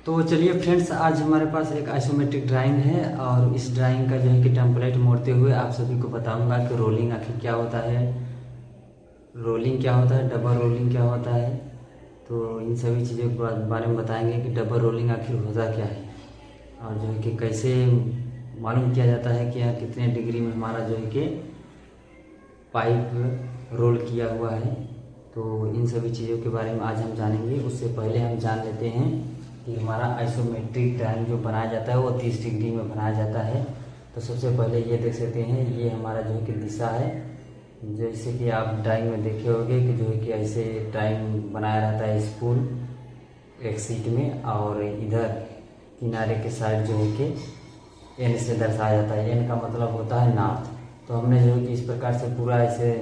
तो चलिए फ्रेंड्स, आज हमारे पास एक आइसोमेट्रिक ड्राइंग है और इस ड्राइंग का जो है कि टेम्पलेट मोड़ते हुए आप सभी को बताऊंगा कि रोलिंग आखिर क्या होता है, रोलिंग क्या होता है, डबल रोलिंग क्या होता है। तो इन सभी चीज़ों के बारे में बताएंगे कि डबल रोलिंग आखिर होता क्या है और जो है कि कैसे मालूम किया जाता है कि यहाँ कितने डिग्री में हमारा जो है कि पाइप रोल किया हुआ है। तो इन सभी चीज़ों के बारे में आज हम जानेंगे। उससे पहले हम जान लेते हैं कि हमारा आइसोमेट्रिक ड्राइंग जो बनाया जाता है वो 30 डिग्री में बनाया जाता है। तो सबसे पहले ये देख सकते हैं, ये हमारा जो है कि दिशा है। जैसे कि आप ड्राइंग में देखे होंगे कि जो है कि ऐसे ड्राइंग बनाया रहता है स्पूल एक सीट में, और इधर किनारे के साइड जो है कि एन से दर्शाया जाता है। एन का मतलब होता है नॉर्थ। तो हमने जो है कि इस प्रकार से पूरा ऐसे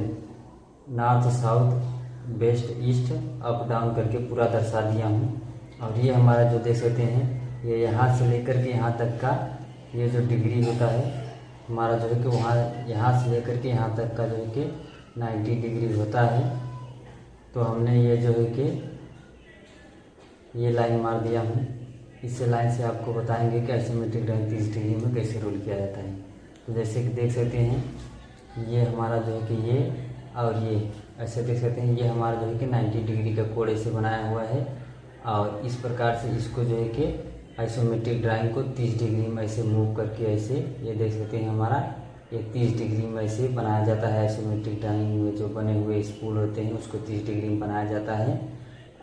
north south west east up down करके पूरा दर्शा दिया हूँ। और ये हमारा जो देख सकते हैं, ये यहाँ से लेकर के यहाँ तक का ये जो डिग्री होता है हमारा जो है कि वहाँ यहाँ से लेकर के यहाँ तक का जो है कि 90 डिग्री होता है। तो हमने ये जो है कि ये लाइन मार दिया हूँ। इस लाइन से आपको बताएंगे कि आइसोमेट्रिक ड्राइंग 30 डिग्री में कैसे रोल किया जाता है। तो जैसे कि देख सकते हैं, ये हमारा जो है कि ये और ये ऐसे देख सकते हैं, ये हमारा जो है कि 90 डिग्री का कोण से बनाया हुआ है। और इस प्रकार से इसको जो है कि आइसोमेट्रिक ड्राइंग को 30 डिग्री में ऐसे मूव करके ऐसे ये देख सकते हैं हमारा ये 30 डिग्री में ऐसे बनाया जाता है। आइसोमेट्रिक ड्राइंग में जो बने हुए स्पूल होते हैं उसको 30 डिग्री में बनाया जाता है।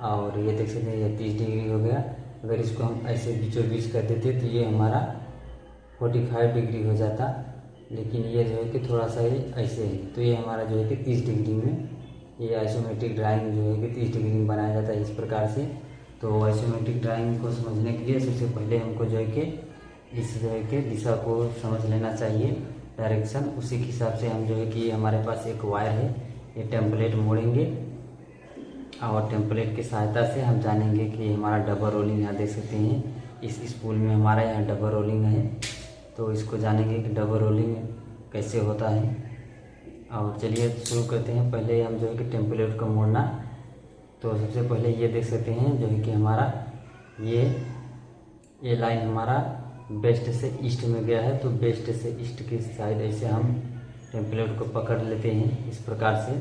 और ये देख सकते हैं ये 30 डिग्री हो गया। अगर इसको हम ऐसे बीचों बीच कर देते तो ये हमारा 45 डिग्री हो जाता, लेकिन ये जो है कि थोड़ा सा ये ऐसे है। तो ये हमारा जो है कि 30 डिग्री में ये आइसोमेट्रिक ड्राइंग जो है कि 30 डिग्री में बनाया जाता है इस प्रकार से। तो आइसोमेट्रिक ड्राइंग को समझने के लिए सबसे पहले हमको जो है कि इस जो है कि दिशा को समझ लेना चाहिए, डायरेक्शन। उसी के हिसाब से हम जो है कि हमारे पास एक वायर है, ये टेम्पलेट मोड़ेंगे और टेम्पलेट की सहायता से हम जानेंगे कि हमारा डबल रोलिंग यहाँ देख सकते हैं इस स्पूल में हमारा यहाँ डबल रोलिंग है। तो इसको जानेंगे कि डबल रोलिंग कैसे होता है। और चलिए शुरू करते हैं। पहले हम जो है कि टेम्पलेट को मोड़ना। तो सबसे पहले ये देख सकते हैं जो है कि हमारा ये लाइन हमारा वेस्ट से ईस्ट में गया है। तो वेस्ट से ईस्ट की साइड ऐसे हम टेम्पलेट को पकड़ लेते हैं इस प्रकार से।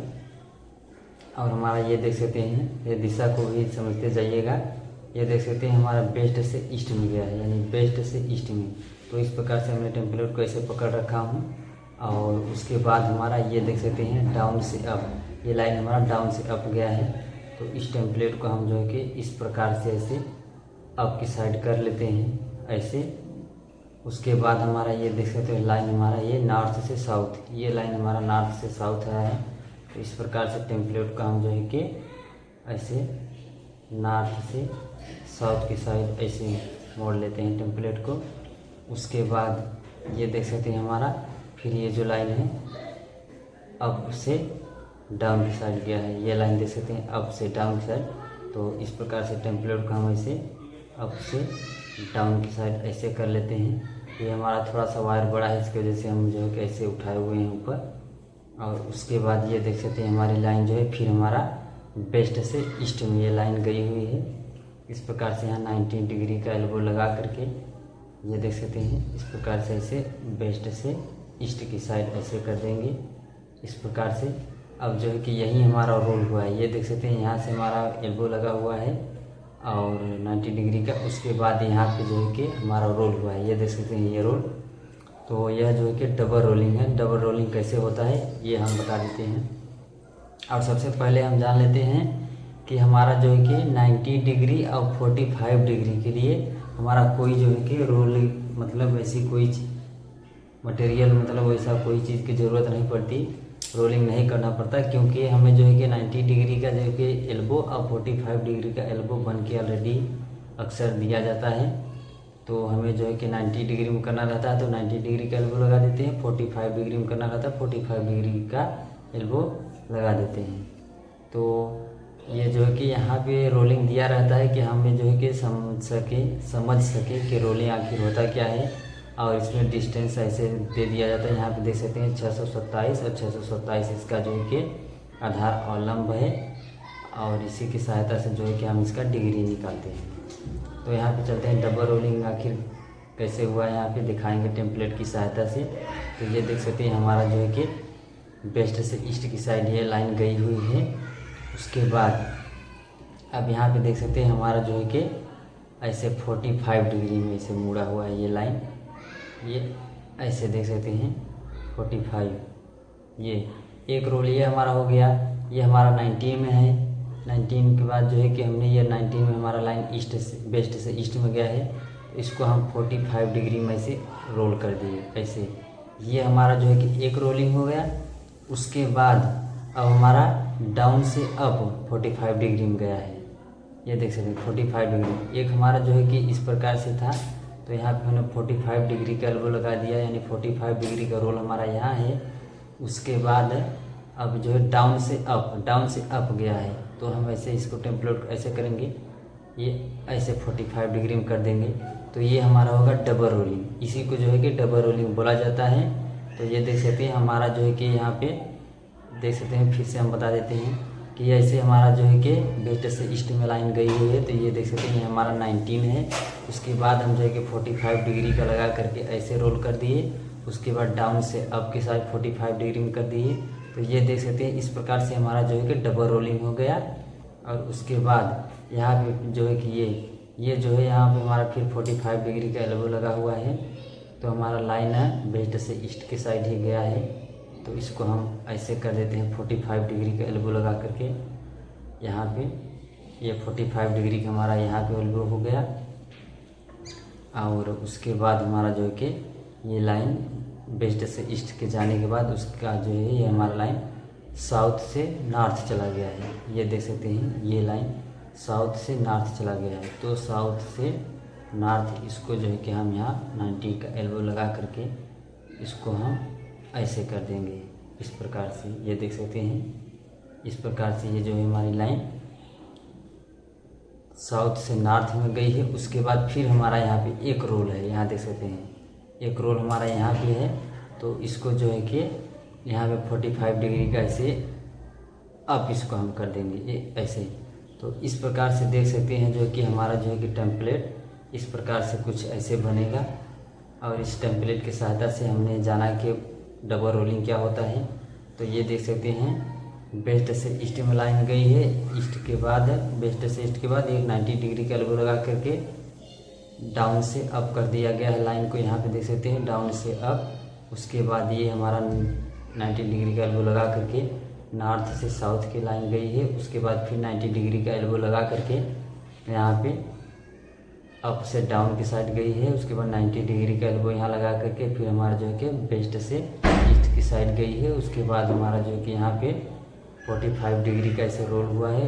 और हमारा ये देख सकते हैं, ये दिशा को भी समझते जाइएगा। ये देख सकते हैं हमारा वेस्ट से ईस्ट में गया है, यानी वेस्ट से ईस्ट में। तो इस प्रकार से हमने टेम्पलेट को ऐसे पकड़ रखा हूँ। और उसके बाद हमारा ये देख सकते हैं डाउन से अप, ये लाइन हमारा डाउन से अप गया है। तो इस टेम्पलेट को हम जो है कि इस प्रकार से ऐसे अप की साइड कर लेते हैं ऐसे। उसके बाद हमारा ये देख सकते हैं लाइन हमारा ये नॉर्थ से साउथ, ये लाइन हमारा नॉर्थ से साउथ आया है। तो इस प्रकार से टेम्पलेट को हम जो है कि ऐसे नॉर्थ से साउथ की साइड ऐसे मोड़ लेते हैं टेम्पलेट को। उसके बाद ये देख सकते हैं हमारा फिर ये जो लाइन है अप से डाउन की साइड गया है, ये लाइन देख सकते हैं अप से डाउन की साइड। तो इस प्रकार से टेम्पलेट को हम ऐसे अप से डाउन की साइड ऐसे कर लेते हैं। ये हमारा थोड़ा सा वायर बड़ा है, इसकी वजह से हम जो है कि ऐसे उठाए हुए हैं ऊपर। और उसके बाद ये देख सकते हैं हमारी लाइन जो है फिर हमारा वेस्ट से ईस्ट में ये लाइन गई हुई है। इस प्रकार से यहाँ 90 डिग्री का एल्बो लगा करके ये देख सकते हैं इस प्रकार से ऐसे वेस्ट से ईस्ट की साइड ऐसे कर देंगे इस प्रकार से। अब जो है कि यही हमारा रोल हुआ है, ये देख सकते हैं यहाँ से हमारा एल्बो लगा हुआ है और 90 डिग्री का। उसके बाद यहाँ पे जो है कि हमारा रोल हुआ है, ये देख सकते हैं ये रोल। तो यह जो है कि डबल रोलिंग है। डबल रोलिंग कैसे होता है ये हम बता देते हैं। और सबसे पहले हम जान लेते हैं कि हमारा जो है कि 90 डिग्री और 45 डिग्री के लिए हमारा कोई जो है कि रोल मतलब ऐसी कोई मटेरियल मतलब वैसा कोई चीज़ की ज़रूरत नहीं पड़ती, रोलिंग नहीं करना पड़ता, क्योंकि हमें जो है कि 90 डिग्री का जो है कि एल्बो और 45 डिग्री का एल्बो बन के ऑलरेडी अक्सर दिया जाता है। तो हमें जो है कि 90 डिग्री में करना रहता है तो 90 डिग्री का एल्बो लगा देते हैं, 45 डिग्री में करना रहता है 45 डिग्री का एल्बो लगा देते हैं। तो ये जो है कि यहाँ पे रोलिंग दिया रहता है कि हमें जो है कि समझ सके कि रोलिंग आखिर होता क्या है। और इसमें डिस्टेंस ऐसे दे दिया जाता है, यहाँ पे देख सकते हैं 627 और 627 इसका जो है कि आधार अवलंब है। और इसी की सहायता से जो है कि हम इसका डिग्री निकालते हैं। तो यहाँ पे चलते हैं डबल रोलिंग आखिर कैसे हुआ है, यहाँ पे दिखाएंगे टेम्पलेट की सहायता से। तो ये देख सकते हैं हमारा जो है कि वेस्ट से ईस्ट की साइड ये लाइन गई हुई है। उसके बाद अब यहाँ पे देख सकते हैं हमारा जो है कि ऐसे 45 डिग्री में ऐसे मुड़ा हुआ है ये लाइन, ये ऐसे देख सकते हैं 45। ये एक रोल ये हमारा हो गया, ये हमारा 19 में है। 19 के बाद जो है कि हमने ये 19 में हमारा लाइन ईस्ट से वेस्ट से ईस्ट में गया है, इसको हम 45 डिग्री में से रोल कर दिए ऐसे। ये हमारा जो है कि एक रोलिंग हो गया। उसके बाद अब हमारा डाउन से अप 45 डिग्री में गया है, ये देख सकते हैं 45 डिग्री। एक हमारा जो है कि इस प्रकार से था, तो यहाँ पे हमने 45 डिग्री का एल्बो लगा दिया, यानी 45 डिग्री का रोल हमारा यहाँ है। उसके बाद अब जो है डाउन से अप गया है, तो हम ऐसे इसको टेम्पलेट ऐसे करेंगे, ये ऐसे 45 डिग्री में कर देंगे, तो ये हमारा होगा डबल रोलिंग। इसी को जो है कि डबल रोलिंग बोला जाता है। तो ये देख सकते हैं हमारा जो है कि यहाँ पे देख सकते हैं, फिर से हम बता देते हैं कि ऐसे हमारा जो है कि वेस्ट से ईस्ट में लाइन गई हुई है। तो ये देख सकते हैं ये हमारा 19 है। उसके बाद हम जो है कि 45 डिग्री का लगा करके ऐसे रोल कर दिए। उसके बाद डाउन से अप के साइड 45 डिग्री में कर दिए। तो ये देख सकते हैं इस प्रकार से हमारा जो है कि डबल रोलिंग हो गया। और उसके बाद यहाँ पे जो है कि ये जो है यहाँ पे हमारा फिर 45 डिग्री का एल्बो लगा हुआ है। तो हमारा लाइन है वेस्ट से ईस्ट के साइड ही गया है, तो इसको हम ऐसे कर देते हैं 45 डिग्री का एल्बो लगा करके यहाँ पे। ये 45 डिग्री का हमारा यहाँ पे एल्बो हो गया। और उसके बाद हमारा जो है कि ये लाइन वेस्ट से ईस्ट के जाने के बाद उसका जो है ये हमारा लाइन साउथ से नॉर्थ चला गया है। ये देख सकते हैं ये लाइन साउथ से नॉर्थ चला गया है। तो साउथ से नॉर्थ इसको जो है कि हम यहाँ 90 का एल्बो लगा करके इसको हम ऐसे कर देंगे इस प्रकार से। ये देख सकते हैं इस प्रकार से ये जो है हमारी लाइन साउथ से नॉर्थ में गई है। उसके बाद फिर हमारा यहाँ पे एक रोल है, यहाँ देख सकते हैं एक रोल हमारा यहाँ पे है। तो इसको जो है कि यहाँ पे 45 डिग्री का ऐसे अब इसको हम कर देंगे ये ऐसे। तो इस प्रकार से देख सकते हैं जो कि हमारा जो है कि टेम्पलेट इस प्रकार से कुछ ऐसे बनेगा। और इस टेम्पलेट की सहायता से हमने जाना कि डबल रोलिंग क्या होता है। तो ये देख सकते हैं वेस्ट से ईस्ट में लाइन गई है, ईस्ट के बाद वेस्ट से ईस्ट के बाद एक 90 डिग्री का एल्बो लगा करके डाउन से अप कर दिया गया है लाइन को। यहाँ पे देख सकते हैं डाउन से अप। उसके बाद ये हमारा 90 डिग्री का एल्बो लगा करके नॉर्थ से साउथ की लाइन गई है। उसके बाद फिर 90 डिग्री का एल्बो लगा करके यहाँ पे अप से डाउन की साइड गई है। उसके बाद 90 डिग्री का एल्बो यहाँ लगा करके फिर हमारा जो है कि वेस्ट से ईस्ट की साइड गई है। उसके बाद हमारा जो है कि यहाँ पे 45 डिग्री का ऐसे रोल हुआ है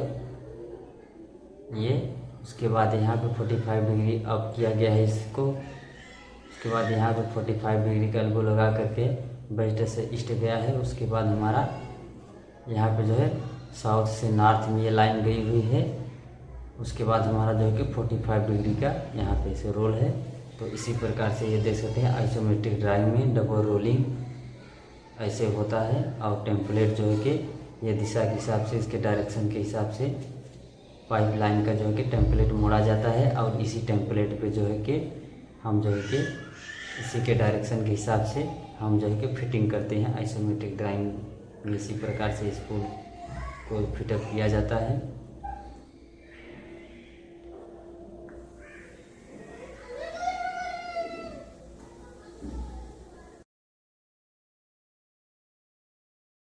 ये। उसके बाद यहाँ पे 45 डिग्री अप किया गया है इसको। उसके बाद यहाँ पे 45 डिग्री का एल्बो लगा करके वेस्ट से ईस्ट गया है। उसके बाद हमारा यहाँ पे जो है साउथ से नॉर्थ में ये लाइन गई हुई है। उसके बाद हमारा जो है कि 45 डिग्री का यहाँ पे ऐसे रोल है। तो इसी प्रकार से ये देख सकते हैं आइसोमेट्रिक ड्राइंग में डबल रोलिंग ऐसे होता है। और टेम्पलेट जो है कि ये दिशा के हिसाब से इसके डायरेक्शन के हिसाब से पाइप लाइन का जो है कि टेम्पलेट मोड़ा जाता है। और इसी टेम्पलेट पे जो है कि हम जो है कि इसी के डायरेक्शन के हिसाब से हम जो है कि फिटिंग करते हैं आइसोमेट्रिक ड्राइंग में। इसी प्रकार से इसको फिटअप किया जाता है।